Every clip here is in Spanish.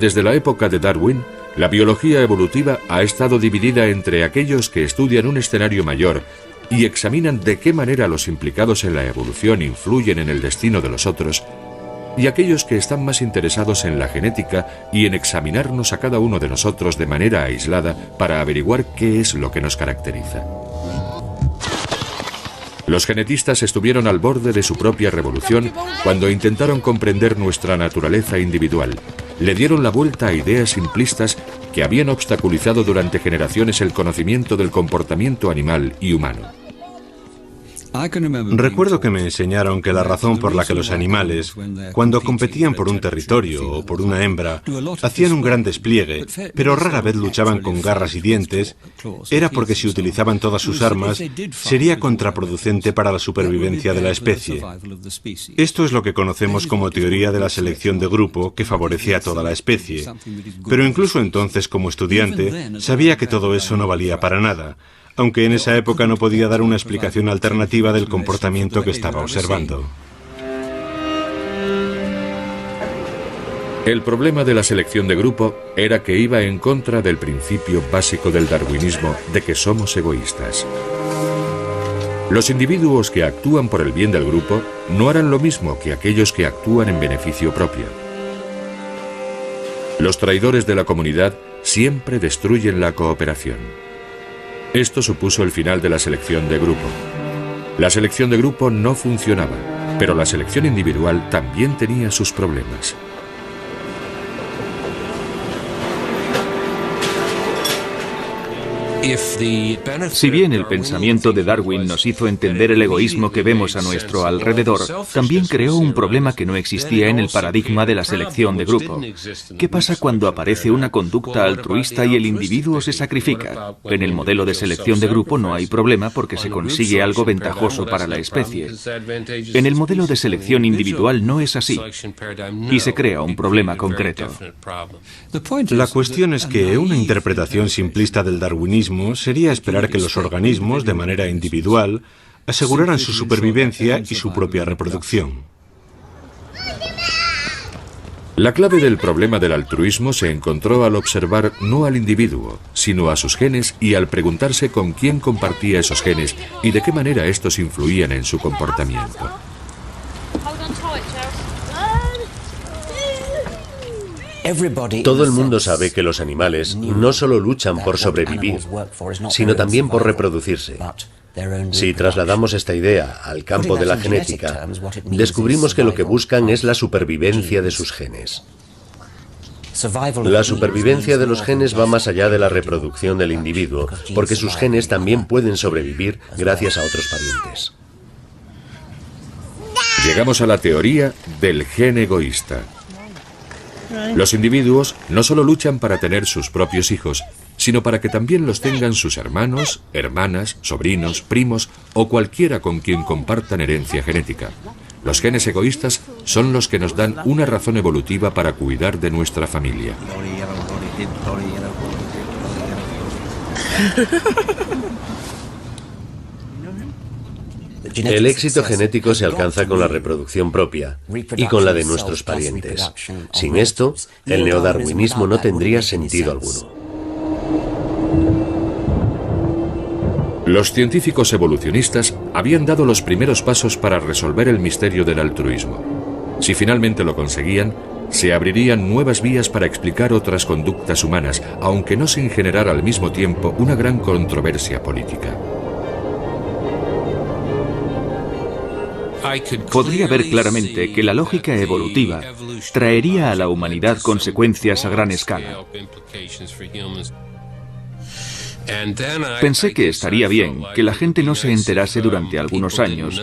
Desde la época de Darwin, la biología evolutiva ha estado dividida entre aquellos que estudian un escenario mayor y examinan de qué manera los implicados en la evolución influyen en el destino de los otros, y aquellos que están más interesados en la genética y en examinarnos a cada uno de nosotros de manera aislada para averiguar qué es lo que nos caracteriza. Los genetistas estuvieron al borde de su propia revolución cuando intentaron comprender nuestra naturaleza individual. Le dieron la vuelta a ideas simplistas que habían obstaculizado durante generaciones el conocimiento del comportamiento animal y humano. Recuerdo que me enseñaron que la razón por la que los animales, cuando competían por un territorio o por una hembra, hacían un gran despliegue, pero rara vez luchaban con garras y dientes, era porque si utilizaban todas sus armas, sería contraproducente para la supervivencia de la especie. Esto es lo que conocemos como teoría de la selección de grupo, que favorece a toda la especie. Pero incluso entonces, como estudiante, sabía que todo eso no valía para nada, aunque en esa época no podía dar una explicación alternativa del comportamiento que estaba observando. El problema de la selección de grupo era que iba en contra del principio básico del darwinismo de que somos egoístas. Los individuos que actúan por el bien del grupo no harán lo mismo que aquellos que actúan en beneficio propio. Los traidores de la comunidad siempre destruyen la cooperación. Esto supuso el final de la selección de grupo. La selección de grupo no funcionaba, pero la selección individual también tenía sus problemas. Si bien el pensamiento de Darwin nos hizo entender el egoísmo que vemos a nuestro alrededor, también creó un problema que no existía en el paradigma de la selección de grupo. ¿Qué pasa cuando aparece una conducta altruista y el individuo se sacrifica? En el modelo de selección de grupo no hay problema porque se consigue algo ventajoso para la especie. En el modelo de selección individual no es así, y se crea un problema concreto. La cuestión es que una interpretación simplista del darwinismo sería esperar que los organismos, de manera individual, aseguraran su supervivencia y su propia reproducción. La clave del problema del altruismo se encontró al observar no al individuo, sino a sus genes y al preguntarse con quién compartía esos genes y de qué manera estos influían en su comportamiento. Todo el mundo sabe que los animales no solo luchan por sobrevivir, sino también por reproducirse. Si trasladamos esta idea al campo de la genética, descubrimos que lo que buscan es la supervivencia de sus genes. La supervivencia de los genes va más allá de la reproducción del individuo, porque sus genes también pueden sobrevivir gracias a otros parientes. Llegamos a la teoría del gen egoísta. Los individuos no solo luchan para tener sus propios hijos, sino para que también los tengan sus hermanos, hermanas, sobrinos, primos o cualquiera con quien compartan herencia genética. Los genes egoístas son los que nos dan una razón evolutiva para cuidar de nuestra familia. El éxito genético se alcanza con la reproducción propia y con la de nuestros parientes. Sin esto, el neodarwinismo no tendría sentido alguno. Los científicos evolucionistas habían dado los primeros pasos para resolver el misterio del altruismo. Si finalmente lo conseguían, se abrirían nuevas vías para explicar otras conductas humanas, aunque no sin generar al mismo tiempo una gran controversia política. Podría ver claramente que la lógica evolutiva traería a la humanidad consecuencias a gran escala. Pensé que estaría bien que la gente no se enterase durante algunos años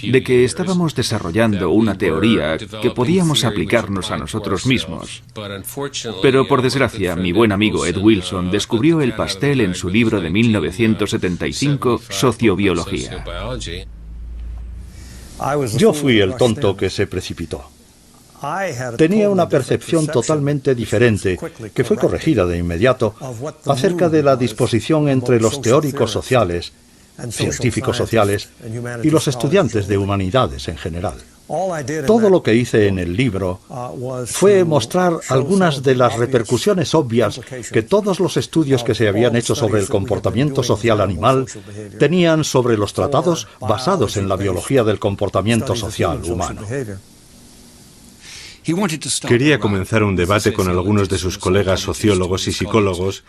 de que estábamos desarrollando una teoría que podíamos aplicarnos a nosotros mismos. Pero por desgracia, mi buen amigo Ed Wilson descubrió el pastel en su libro de 1975, Sociobiología. Yo fui el tonto que se precipitó. Tenía una percepción totalmente diferente, que fue corregida de inmediato, acerca de la disposición entre los teóricos sociales, científicos sociales, y los estudiantes de humanidades en general. Todo lo que hice en el libro fue mostrar algunas de las repercusiones obvias que todos los estudios que se habían hecho sobre el comportamiento social animal tenían sobre los tratados basados en la biología del comportamiento social humano. Quería comenzar un debate con algunos de sus colegas sociólogos y psicólogos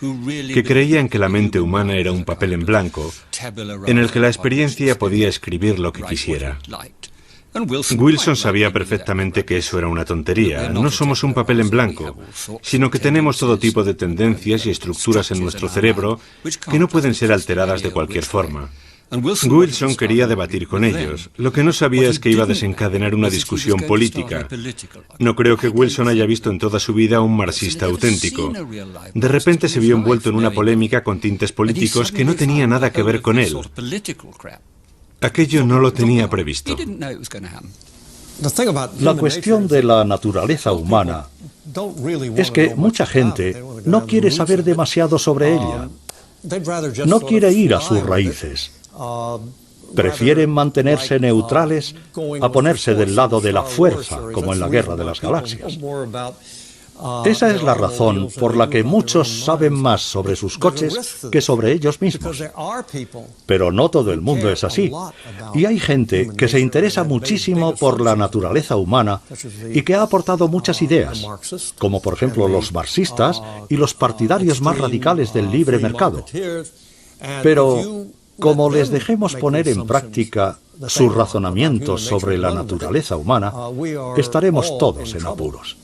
que creían que la mente humana era un papel en blanco, en el que la experiencia podía escribir lo que quisiera. Wilson sabía perfectamente que eso era una tontería. No somos un papel en blanco, sino que tenemos todo tipo de tendencias y estructuras en nuestro cerebro que no pueden ser alteradas de cualquier forma. Wilson quería debatir con ellos. Lo que no sabía es que iba a desencadenar una discusión política. No creo que Wilson haya visto en toda su vida a un marxista auténtico. De repente se vio envuelto en una polémica con tintes políticos que no tenía nada que ver con él. Aquello no lo tenía previsto. La cuestión de la naturaleza humana es que mucha gente no quiere saber demasiado sobre ella. No quiere ir a sus raíces. Prefieren mantenerse neutrales a ponerse del lado de la fuerza, como en la Guerra de las Galaxias. Esa es la razón por la que muchos saben más sobre sus coches que sobre ellos mismos. Pero no todo el mundo es así. Y hay gente que se interesa muchísimo por la naturaleza humana y que ha aportado muchas ideas, como por ejemplo los marxistas y los partidarios más radicales del libre mercado. Pero como les dejemos poner en práctica sus razonamientos sobre la naturaleza humana, estaremos todos en apuros.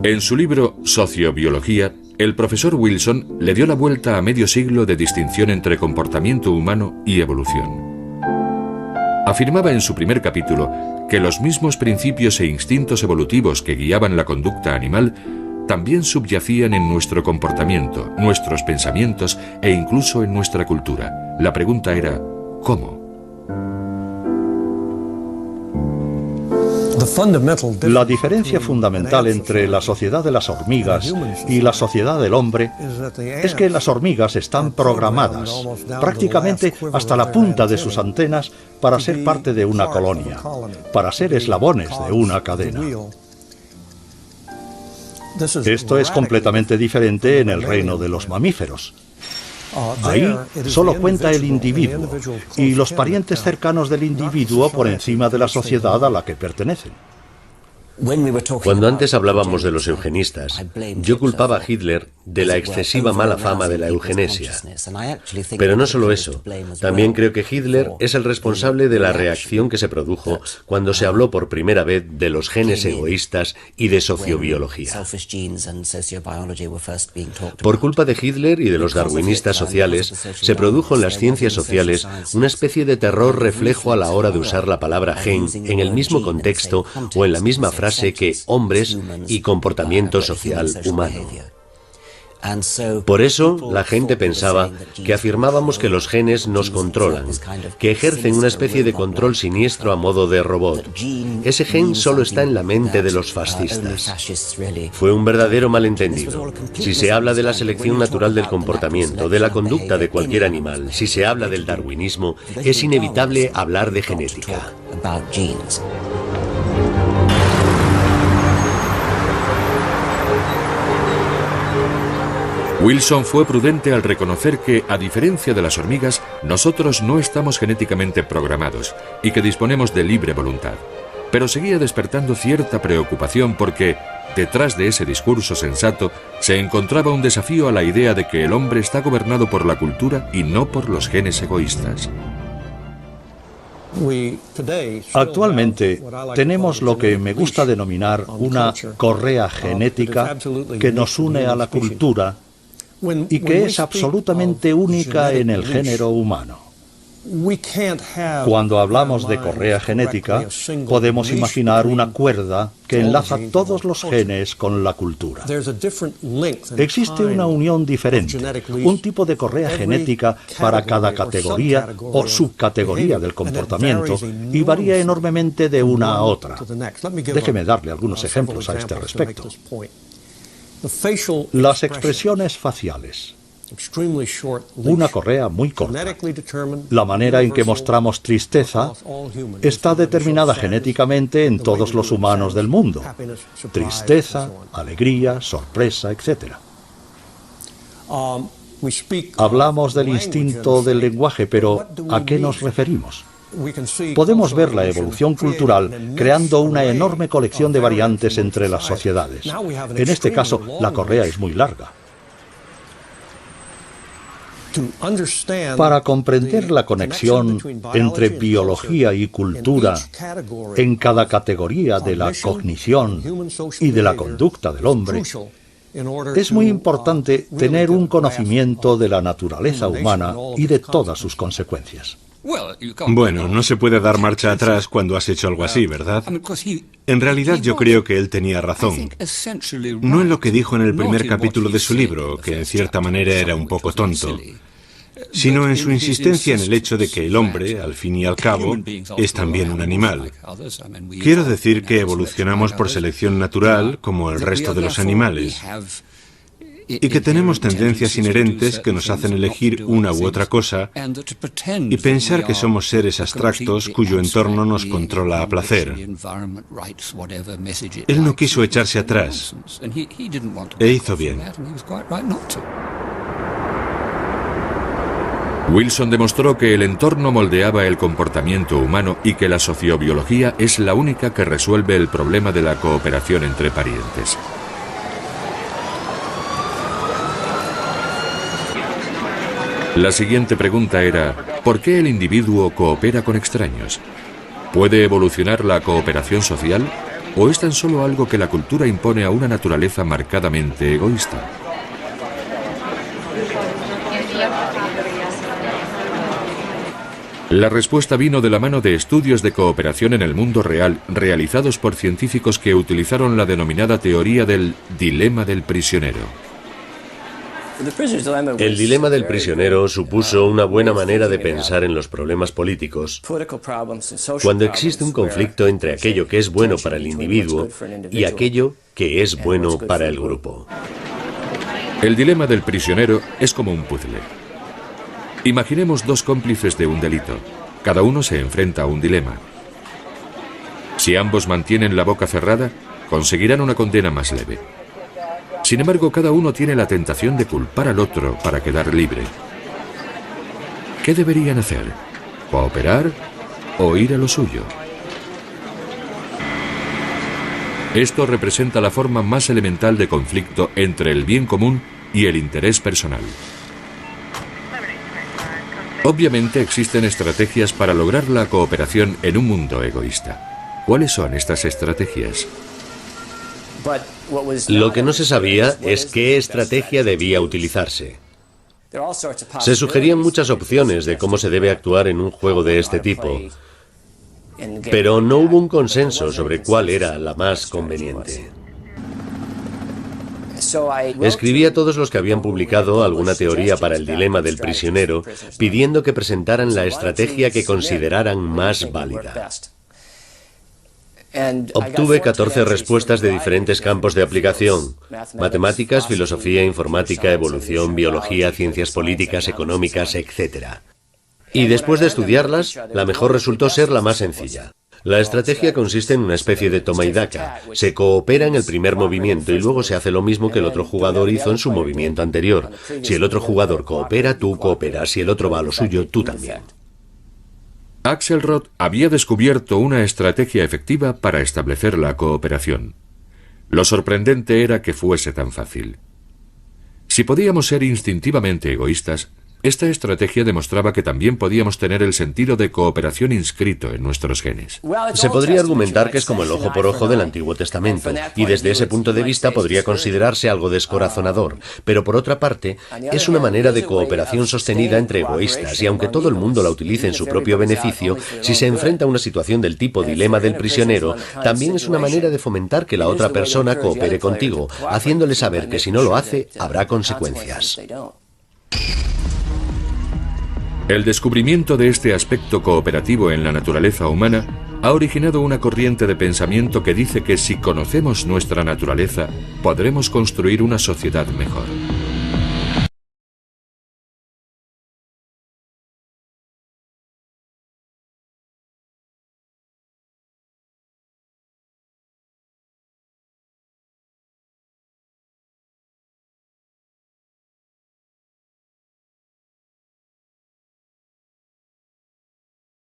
En su libro Sociobiología, el profesor Wilson le dio la vuelta a medio siglo de distinción entre comportamiento humano y evolución. Afirmaba en su primer capítulo que los mismos principios e instintos evolutivos que guiaban la conducta animal también subyacían en nuestro comportamiento, nuestros pensamientos e incluso en nuestra cultura. La pregunta era, ¿cómo? La diferencia fundamental entre la sociedad de las hormigas y la sociedad del hombre es que las hormigas están programadas prácticamente hasta la punta de sus antenas para ser parte de una colonia, para ser eslabones de una cadena. Esto es completamente diferente en el reino de los mamíferos. Ahí solo cuenta el individuo y los parientes cercanos del individuo por encima de la sociedad a la que pertenecen. Cuando antes hablábamos de los eugenistas, yo culpaba a Hitler de la excesiva mala fama de la eugenesia. Pero no solo eso, también creo que Hitler es el responsable de la reacción que se produjo cuando se habló por primera vez de los genes egoístas y de sociobiología. Por culpa de Hitler y de los darwinistas sociales, se produjo en las ciencias sociales una especie de terror reflejo a la hora de usar la palabra gen en el mismo contexto o en la misma frase que hombres y comportamiento social humano. Por eso, la gente pensaba que afirmábamos que los genes nos controlan, que ejercen una especie de control siniestro a modo de robot. Ese gen solo está en la mente de los fascistas. Fue un verdadero malentendido. Si se habla de la selección natural del comportamiento, de la conducta de cualquier animal, si se habla del darwinismo, es inevitable hablar de genética. Wilson fue prudente al reconocer que, a diferencia de las hormigas, nosotros no estamos genéticamente programados y que disponemos de libre voluntad. Pero seguía despertando cierta preocupación porque, detrás de ese discurso sensato, se encontraba un desafío a la idea de que el hombre está gobernado por la cultura y no por los genes egoístas. Actualmente tenemos lo que me gusta denominar una correa genética que nos une a la cultura y que es absolutamente única en el género humano. Cuando hablamos de correa genética, podemos imaginar una cuerda que enlaza todos los genes con la cultura. Existe una unión diferente, un tipo de correa genética para cada categoría o subcategoría del comportamiento y varía enormemente de una a otra. Déjeme darle algunos ejemplos a este respecto. Las expresiones faciales. Una correa muy corta. La manera en que mostramos tristeza está determinada genéticamente en todos los humanos del mundo. Tristeza, alegría, sorpresa, etc. Hablamos del instinto del lenguaje, pero ¿a qué nos referimos? Podemos ver la evolución cultural creando una enorme colección de variantes entre las sociedades. En este caso, la correa es muy larga. Para comprender la conexión entre biología y cultura en cada categoría de la cognición y de la conducta del hombre, es muy importante tener un conocimiento de la naturaleza humana y de todas sus consecuencias. Bueno, no se puede dar marcha atrás cuando has hecho algo así, ¿verdad? En realidad yo creo que él tenía razón. No en lo que dijo en el primer capítulo de su libro, que en cierta manera era un poco tonto, sino en su insistencia en el hecho de que el hombre, al fin y al cabo, es también un animal. Quiero decir que evolucionamos por selección natural, como el resto de los animales, y que tenemos tendencias inherentes que nos hacen elegir una u otra cosa y pensar que somos seres abstractos cuyo entorno nos controla a placer. Él no quiso echarse atrás e hizo bien. Wilson demostró que el entorno moldeaba el comportamiento humano y que la sociobiología es la única que resuelve el problema de la cooperación entre parientes. La siguiente pregunta era, ¿por qué el individuo coopera con extraños? ¿Puede evolucionar la cooperación social? ¿O es tan solo algo que la cultura impone a una naturaleza marcadamente egoísta? La respuesta vino de la mano de estudios de cooperación en el mundo real realizados por científicos que utilizaron la denominada teoría del dilema del prisionero. El dilema del prisionero supuso una buena manera de pensar en los problemas políticos cuando existe un conflicto entre aquello que es bueno para el individuo y aquello que es bueno para el grupo. El dilema del prisionero es como un puzzle. Imaginemos dos cómplices de un delito. Cada uno se enfrenta a un dilema. Si ambos mantienen la boca cerrada, conseguirán una condena más leve. Sin embargo, cada uno tiene la tentación de culpar al otro para quedar libre. ¿Qué deberían hacer? ¿Cooperar o ir a lo suyo? Esto representa la forma más elemental de conflicto entre el bien común y el interés personal. Obviamente existen estrategias para lograr la cooperación en un mundo egoísta. ¿Cuáles son estas estrategias? Lo que no se sabía es qué estrategia debía utilizarse. Se sugerían muchas opciones de cómo se debe actuar en un juego de este tipo, pero no hubo un consenso sobre cuál era la más conveniente. Escribí a todos los que habían publicado alguna teoría para el dilema del prisionero, pidiendo que presentaran la estrategia que consideraran más válida. Obtuve 14 respuestas de diferentes campos de aplicación: matemáticas, filosofía, informática, evolución, biología, ciencias políticas, económicas, etc. Y después de estudiarlas, la mejor resultó ser la más sencilla. La estrategia consiste en una especie de toma y daca. Se coopera en el primer movimiento y luego se hace lo mismo que el otro jugador hizo en su movimiento anterior. Si el otro jugador coopera, tú cooperas. Si el otro va a lo suyo, tú también. Axelrod había descubierto una estrategia efectiva para establecer la cooperación. Lo sorprendente era que fuese tan fácil. Si podíamos ser instintivamente egoístas, esta estrategia demostraba que también podíamos tener el sentido de cooperación inscrito en nuestros genes. Se podría argumentar que es como el ojo por ojo del Antiguo Testamento, y desde ese punto de vista podría considerarse algo descorazonador, pero por otra parte, es una manera de cooperación sostenida entre egoístas, y aunque todo el mundo la utilice en su propio beneficio, si se enfrenta a una situación del tipo dilema del prisionero, también es una manera de fomentar que la otra persona coopere contigo, haciéndole saber que si no lo hace, habrá consecuencias. El descubrimiento de este aspecto cooperativo en la naturaleza humana ha originado una corriente de pensamiento que dice que si conocemos nuestra naturaleza, podremos construir una sociedad mejor.